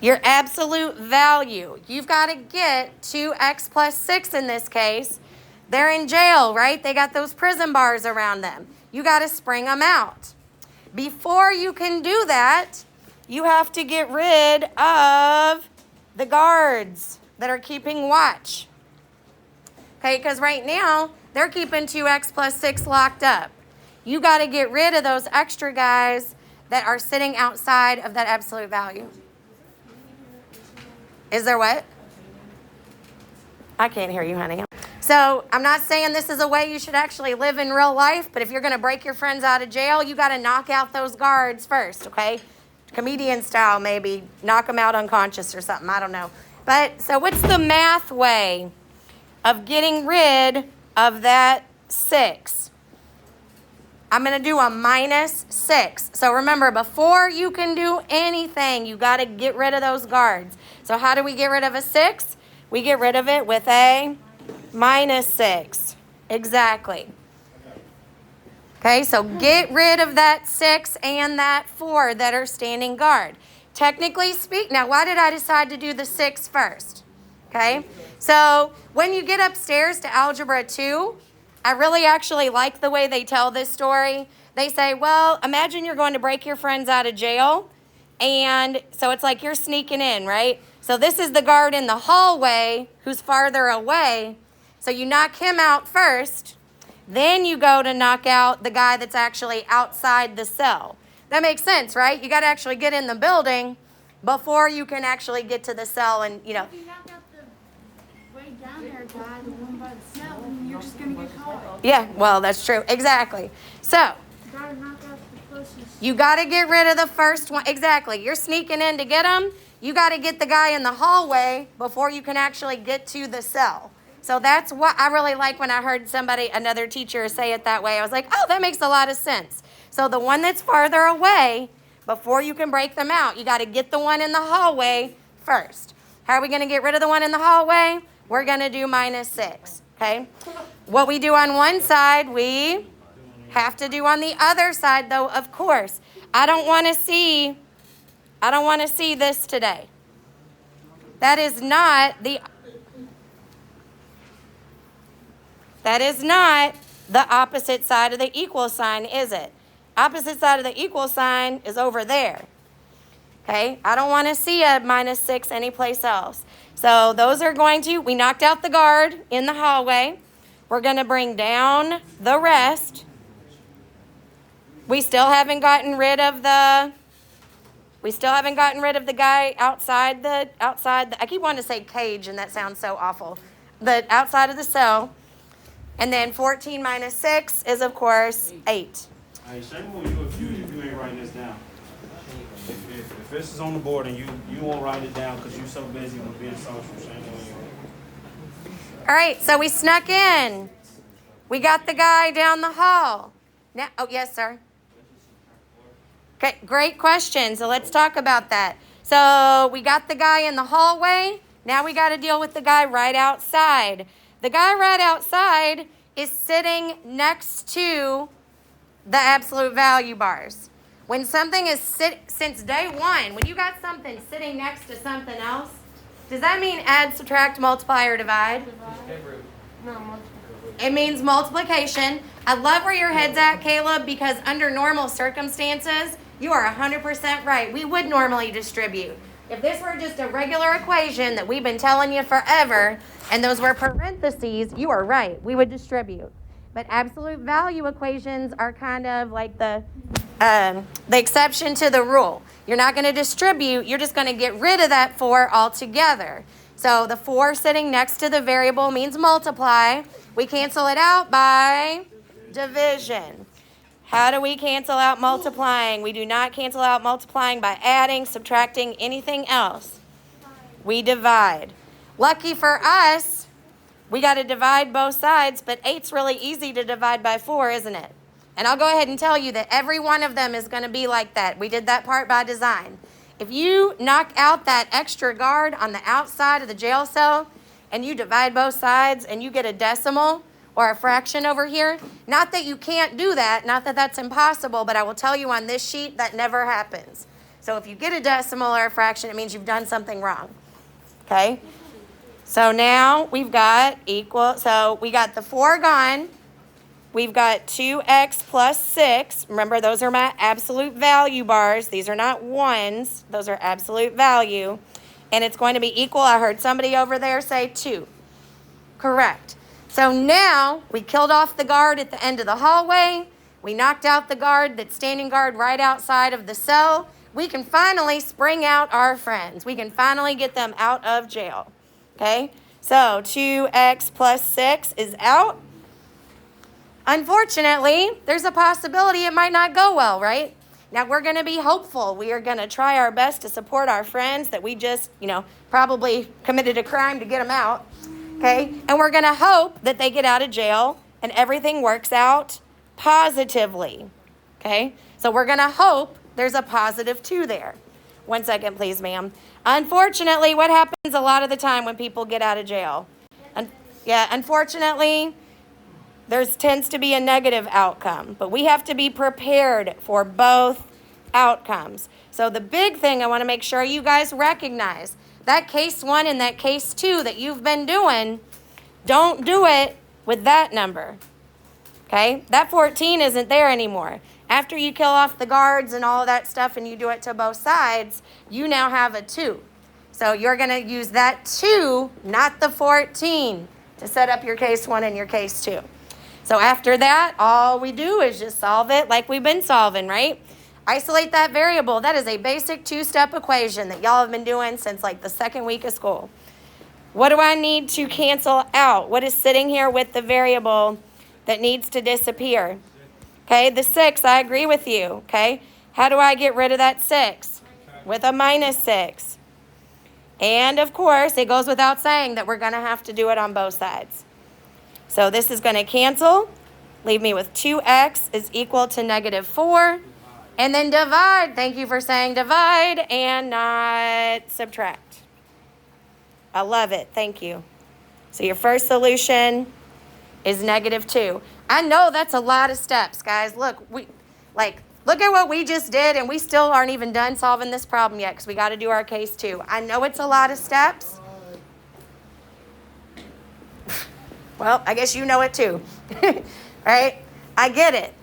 Your absolute value. You've got to get 2x plus 6 in this case. They're in jail, right? They got those prison bars around them. You got to spring them out. Before you can do that, you have to get rid of the guards that are keeping watch. Okay, because right now, they're keeping 2x plus 6 locked up. You got to get rid of those extra guys that are sitting outside of that absolute value. Is there what? I can't hear you, honey. So I'm not saying this is a way you should actually live in real life, but if you're going to break your friends out of jail, you got to knock out those guards first, okay? Comedian style, maybe. Knock them out unconscious or something. I don't know. But so what's the math way of getting rid of that 6? I'm going to do a minus 6. So remember, before you can do anything, you got to get rid of those guards. So how do we get rid of a 6? We get rid of it with a minus 6. Exactly. Okay, so get rid of that 6 and that 4 that are standing guard. Technically speak. Now, why did I decide to do the 6 first? Okay, so when you get upstairs to Algebra 2, I really actually like the way they tell this story. They say, well, imagine you're going to break your friends out of jail. And so it's like you're sneaking in, right? So this is the guard in the hallway who's farther away. So you knock him out first. Then you go to knock out the guy that's actually outside the cell. That makes sense, right? You got to actually get in the building before you can actually get to the cell and, you know. If you knock out the way down there guy, the one by the cell, then you're just going to get caught. Yeah, well, that's true. Exactly. So You got to knock out the closest. you got to get rid of the first one. Exactly. You're sneaking in to get him. You got to get the guy in the hallway before you can actually get to the cell. So that's what I really like when I heard another teacher say it that way. I was like, oh, that makes a lot of sense. So the one that's farther away, before you can break them out, you got to get the one in the hallway first. How are we going to get rid of the one in the hallway? We're going to do minus 6, okay? What we do on one side, we have to do on the other side, though, of course. I don't want to see this today. That is not the opposite side of the equal sign, is it? Opposite side of the equal sign is over there. Okay? I don't want to see a minus 6 anyplace else. So those are we knocked out the guard in the hallway. We're going to bring down the rest. We still haven't gotten rid of the guy outside I keep wanting to say cage, and that sounds so awful. The outside of the cell. And then 14 minus 6 is, of course, 8. Hey, shame on you if you ain't writing this down. If this is on the board and you won't write it down because you're so busy with being social, shame on you. All right, so we snuck in. We got the guy down the hall. Now, oh, yes, sir. Okay, great question. So let's talk about that. So we got the guy in the hallway. Now we got to deal with the guy right outside. The guy right outside is sitting next to the absolute value bars. When something is since day one, when you got something sitting next to something else, does that mean add, subtract, multiply, or divide? No, multiple. It means multiplication. I love where your head's at, Caleb, because under normal circumstances, you are 100% right. We would normally distribute. If this were just a regular equation that we've been telling you forever, and those were parentheses, you are right. We would distribute. But absolute value equations are kind of like the exception to the rule. You're not going to distribute. You're just going to get rid of that 4 altogether. So the 4 sitting next to the variable means multiply. We cancel it out by division. How do we cancel out multiplying? We do not cancel out multiplying by adding, subtracting, anything else. We divide. Lucky for us, we got to divide both sides, but 8's really easy to divide by 4, isn't it? And I'll go ahead and tell you that every one of them is going to be like that. We did that part by design. If you knock out that extra guard on the outside of the jail cell and you divide both sides and you get a decimal or a fraction over here, not that you can't do that, not that that's impossible, but I will tell you on this sheet that never happens. So if you get a decimal or a fraction, it means you've done something wrong. Okay? So now we've got equal, so we got the 4 gone. We've got 2x plus 6. Remember, those are my absolute value bars. These are not ones. Those are absolute value. And it's going to be equal. I heard somebody over there say 2. Correct. So now we killed off the guard at the end of the hallway. We knocked out the guard, that standing guard right outside of the cell. We can finally spring out our friends. We can finally get them out of jail. Okay? So 2x plus 6 is out. Unfortunately, there's a possibility it might not go well, right? Now, we're going to be hopeful. We are going to try our best to support our friends that we just, probably committed a crime to get them out. Okay? And we're going to hope that they get out of jail and everything works out positively. Okay? So we're going to hope there's a positive 2 there. 1 second, please, ma'am. Unfortunately, what happens a lot of the time when people get out of jail? Unfortunately, there tends to be a negative outcome. But we have to be prepared for both outcomes. So the big thing I want to make sure you guys recognize, that case 1 and that case 2 that you've been doing, don't do it with that number. Okay? That 14 isn't there anymore. After you kill off the guards and all of that stuff and you do it to both sides, you now have a 2. So you're going to use that 2, not the 14, to set up your case 1 and your case 2. So after that, all we do is just solve it like we've been solving, right? Isolate that variable. That is a basic 2-step equation that y'all have been doing since like the 2nd week of school. What do I need to cancel out? What is sitting here with the variable that needs to disappear? Okay, the 6, I agree with you, okay? How do I get rid of that 6? With a minus 6. And, of course, it goes without saying that we're going to have to do it on both sides. So this is going to cancel, leave me with 2x is equal to negative 4. And then divide. Thank you for saying divide and not subtract. I love it. Thank you. So your first solution is negative 2. I know that's a lot of steps, guys. Look at what we just did, and we still aren't even done solving this problem yet because we got to do our case 2. I know it's a lot of steps. Well, I guess you know it too. Right? I get it.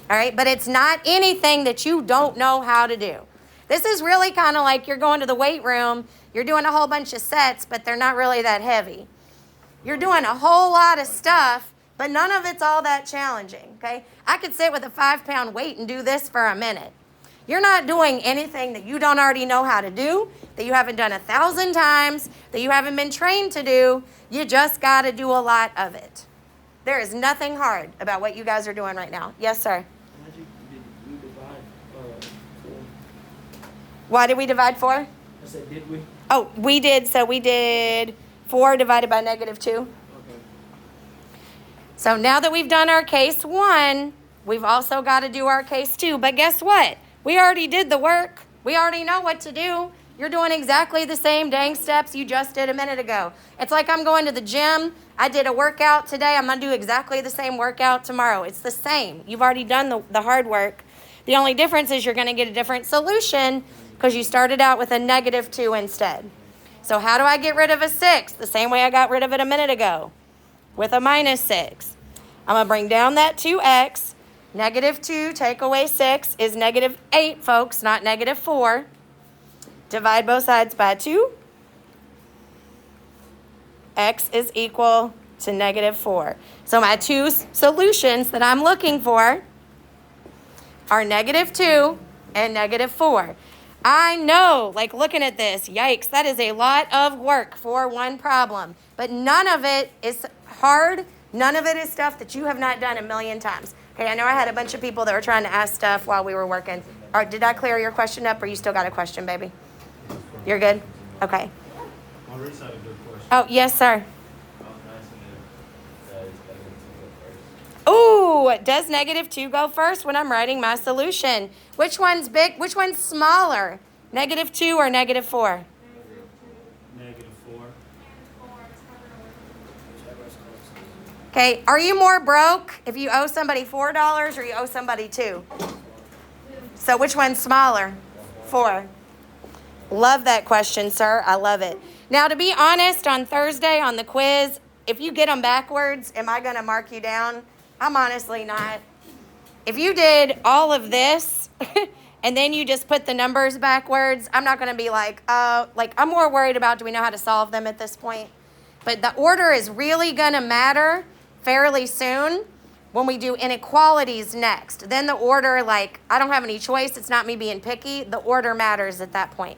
All right? But it's not anything that you don't know how to do. This is really kind of like you're going to the weight room, you're doing a whole bunch of sets, but they're not really that heavy. You're doing a whole lot of stuff, but none of it's all that challenging, okay? I could sit with a 5-pound weight and do this for a minute. You're not doing anything that you don't already know how to do, that you haven't done 1,000 times, that you haven't been trained to do. You just got to do a lot of it. There is nothing hard about what you guys are doing right now. Yes, sir? Why did we divide 4? I said, did we? Oh, we did. So we did 4 divided by negative 2. Okay. So now that we've done our case 1, we've also got to do our case 2. But guess what? We already did the work. We already know what to do. You're doing exactly the same dang steps you just did a minute ago. It's like I'm going to the gym. I did a workout today. I'm going to do exactly the same workout tomorrow. It's the same. You've already done the hard work. The only difference is you're going to get a different solution because you started out with a negative 2 instead. So how do I get rid of a 6? The same way I got rid of it a minute ago, with a minus 6. I'm going to bring down that 2x. Negative 2 take away 6 is negative 8, folks, not negative 4. Divide both sides by 2. X is equal to negative 4. So my 2 solutions that I'm looking for are negative 2 and negative 4. I know, like looking at this, yikes, that is a lot of work for one problem. But none of it is hard. None of it is stuff that you have not done a million times. Okay, I know I had a bunch of people that were trying to ask stuff while we were working. Did I clear your question up, or you still got a question, baby? You're good? Okay. Maurice had a good question. Oh, yes, sir. Ooh, does negative 2 go first when I'm writing my solution? Which one's big? Which one's smaller? Negative 2 or negative 4? Negative 4. Okay, are you more broke if you owe somebody $4 or you owe somebody $2? So which one's smaller? 4. Love that question, sir. I love it. Now, to be honest, on Thursday on the quiz, if you get them backwards, am I going to mark you down? I'm honestly not. If you did all of this and then you just put the numbers backwards, I'm not going to be like, I'm more worried about do we know how to solve them at this point? But the order is really going to matter fairly soon when we do inequalities next. Then the order, I don't have any choice. It's not me being picky. The order matters at that point.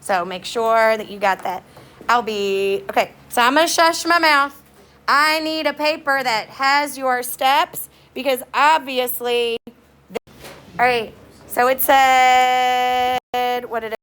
So make sure that you got that. Okay, so I'm going to shush my mouth. I need a paper that has your steps because obviously, all right, so it said, what did it